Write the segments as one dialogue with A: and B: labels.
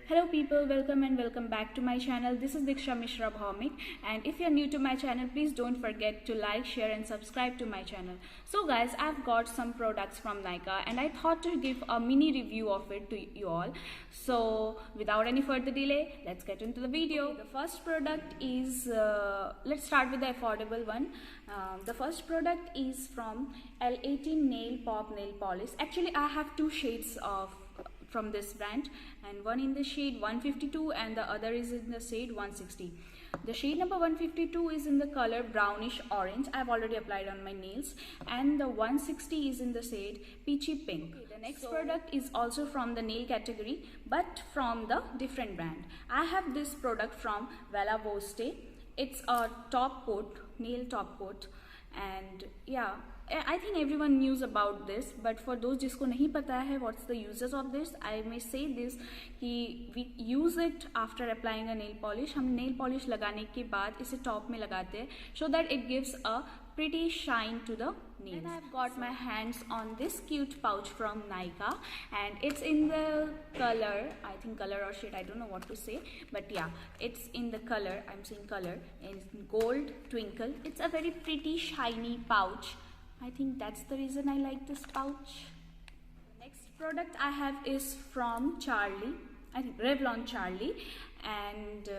A: Hello people, welcome back to my channel. This is Diksha Mishra Bhaumik, and if you're new to my channel, please don't forget to like, share and subscribe to my channel. So guys, I've got some products from Nykaa and I thought to give a mini review of it to you all. So without any further delay, let's get into the video. The first product is, let's start with the affordable one. The first product is from L18 Nail Pop Nail Polish. Actually, I have two shades of from this brand, and one in the shade 152 and the other is in the shade 160. The shade number 152 is in the color brownish orange. I've already applied on my nails, and the 160 is in the shade peachy pink. Okay, the next product is also from the nail category but from the different brand. I have this product from Bella Voste. It's a top coat, nail top coat, and yeah, I think everyone knows about this, but for those जिसको नहीं पता है what's the uses of this, I may say this कि we use it after applying a nail polish. हम nail polish लगाने के बाद इसे top में लगाते हैं so that it gives a pretty shine to the nails. And I've got my hands on this cute pouch from Nykaa, and it's in the color, I think color or shade, I don't know what to say, but yeah, it's in the color, I'm saying color, in gold twinkle. It's a very pretty shiny pouch. I think that's the reason I like this pouch. The next product I have is from Charlie, I think Revlon Charlie, and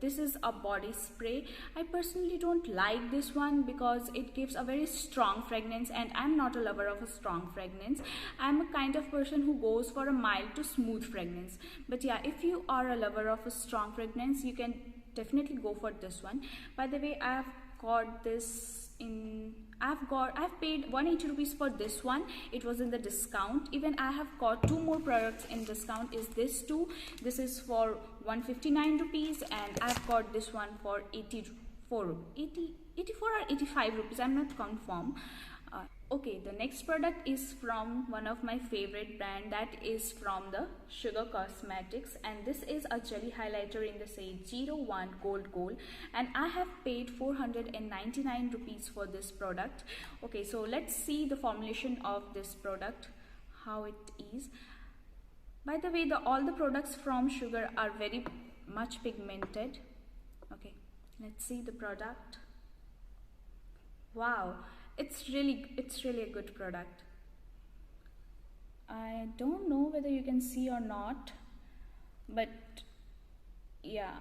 A: this is a body spray. I personally don't like this one because it gives a very strong fragrance, and I'm not a lover of a strong fragrance. I'm a kind of person who goes for a mild to smooth fragrance. But yeah, if you are a lover of a strong fragrance, you can definitely go for this one. By the way, I've got this in, I've paid 180 rupees for this one. It was in the discount. Even I have got two more products in discount, is this too. This is for 159 rupees, and I've got this one for 84 or 85 rupees, I'm not confirm. Okay, the next product is from one of my favorite brand, that is from the Sugar Cosmetics, and this is a jelly highlighter in the shade 01 Gold, and I have paid 499 rupees for this product. Okay, so let's see the formulation of this product, how it is. By the way, all the products from Sugar are very much pigmented. Okay, let's see the product. Wow, it's really a good product. I don't know whether you can see or not, but yeah,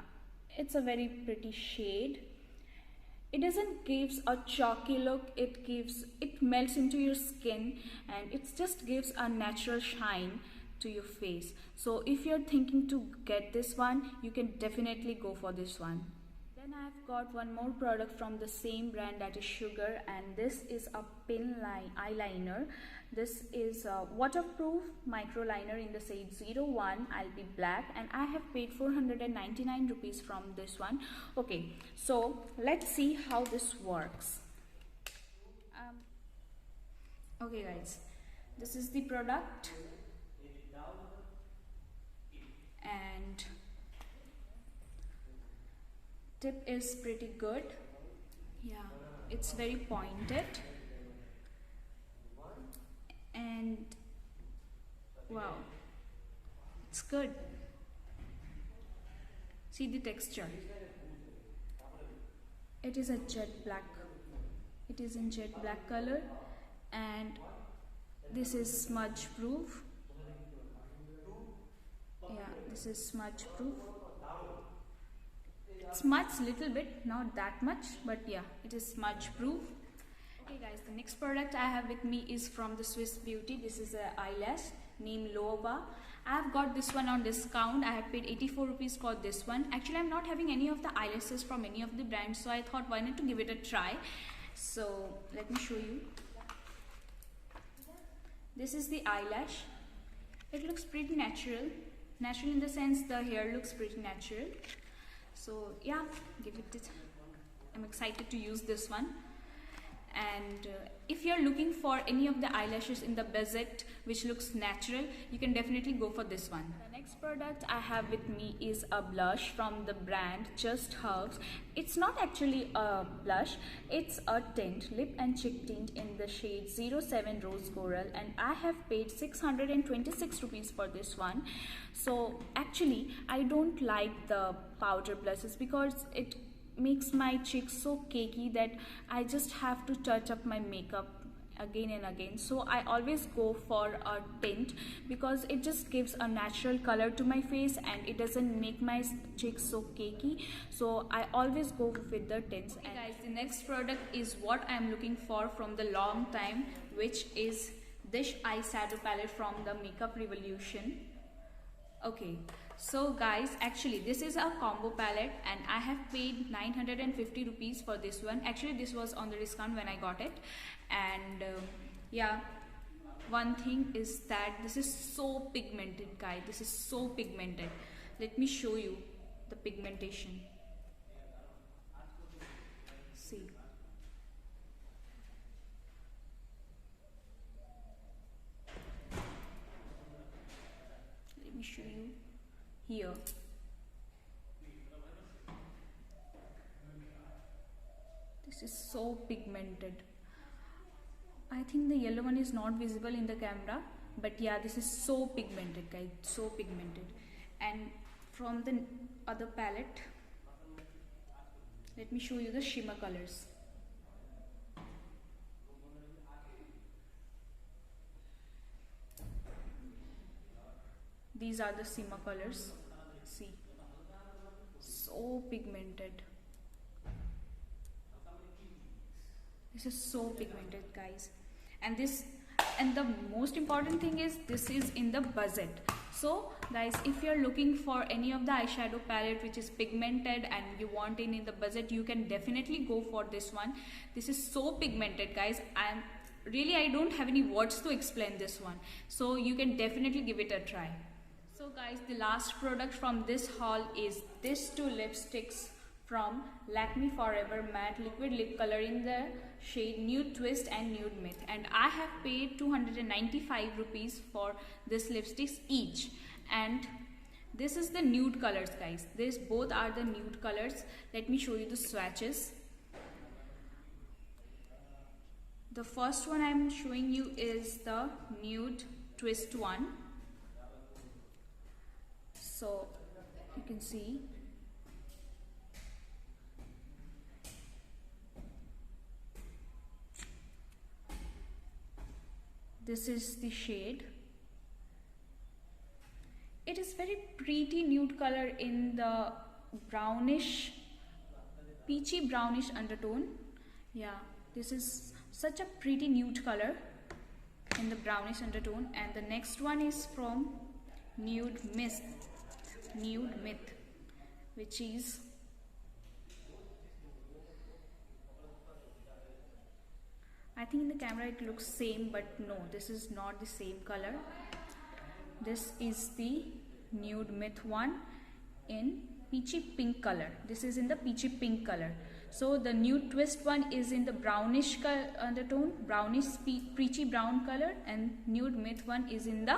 A: it's a very pretty shade. It doesn't gives a chalky look, it melts into your skin, and it just gives a natural shine to your face. So if you're thinking to get this one, you can definitely go for this one. Then I've got one more product from the same brand, that is Sugar, and this is a pin eyeliner. This is a waterproof micro liner in the shade 01 I'll Be Black, and I have paid 499 rupees from this one. Okay, so let's see how this works. Okay guys, this is the product, and tip is pretty good. Yeah, it's very pointed, and wow, it's good. See the texture, it is a jet black, it is in jet black color, and this is smudge proof. Yeah, this is smudge proof. Smudge little bit, not that much, but yeah, it is smudge proof. Okay guys, the next product I have with me is from the Swiss Beauty. This is an eyelash named Loeva. I have got this one on discount. I have paid 84 rupees for this one. Actually, I'm not having any of the eyelashes from any of the brands, so I thought why not to give it a try. So let me show you. This is the eyelash. It looks pretty natural in the sense the hair looks pretty natural. So yeah, give it. I'm excited to use this one. And if you're looking for any of the eyelashes in the budget which looks natural, you can definitely go for this one. The next next product I have with me is a blush from the brand Just Herbs. It's not actually a blush, it's a tint, lip and cheek tint in the shade 07 Rose Coral, and I have paid 626 rupees for this one. So actually I don't like the powder blushes because it makes my cheeks so cakey that I just have to touch up my makeup again and again. So I always go for a tint because it just gives a natural color to my face and it doesn't make my cheeks so cakey. So I always go with the tints. And guys, the next product is what I'm looking for from the long time, which is this eyeshadow palette from the Makeup Revolution. Okay, so guys, actually this is a combo palette and I have paid 950 rupees for this one. Actually this was on the discount when I got it. And yeah, one thing is that this is so pigmented, guys. This is so pigmented. Let me show you the pigmentation. See. Let me show you here. This is so pigmented. I think the yellow one is not visible in the camera, but yeah, this is so pigmented, guys, so pigmented. And from the other palette, let me show you the shimmer colors. These are the shimmer colors. See, so pigmented. This is so pigmented, guys. And the most important thing is this is in the budget. So guys, if you're looking for any of the eyeshadow palette which is pigmented and you want it in the budget, you can definitely go for this one. This is so pigmented, guys. I don't have any words to explain this one, so you can definitely give it a try. So guys, the last product from this haul is these two lipsticks from Lakme Forever Matte Liquid Lip Color in the shade Nude Twist and Nude Myth, and I have paid 295 rupees for this lipsticks each. And this is the nude colors, guys. These both are the nude colors. Let me show you the swatches. The first one I'm showing you is the Nude Twist one. So you can see this is the shade. It is very pretty nude color in the brownish, peachy brownish undertone. Yeah, this is such a pretty nude color in the brownish undertone. And the next one is from Nude Myth, which is I think in the camera it looks same, but no, this is not the same color. This is the Nude Myth one in peachy pink color. This is in the peachy pink color. So the Nude Twist one is in the brownish undertone, brownish peachy brown color, and Nude Myth one is in the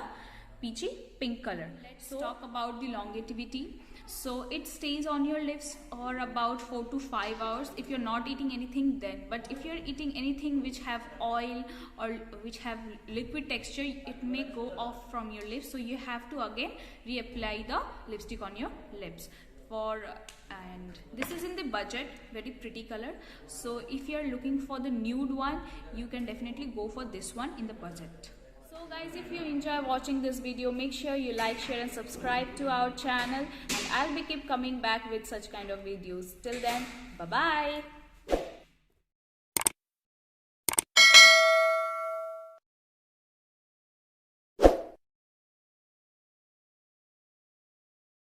A: peachy pink color. Let's talk about the longevity. So it stays on your lips for about 4 to 5 hours if you're not eating anything then. But if you're eating anything which have oil or which have liquid texture, it may go off from your lips. So you have to again reapply the lipstick on your lips. And this is in the budget, very pretty color. So if you're looking for the nude one, you can definitely go for this one in the budget. So guys, if you enjoy watching this video, make sure you like, share and subscribe to our channel, and I'll be keep coming back with such kind of videos. Till then, bye bye.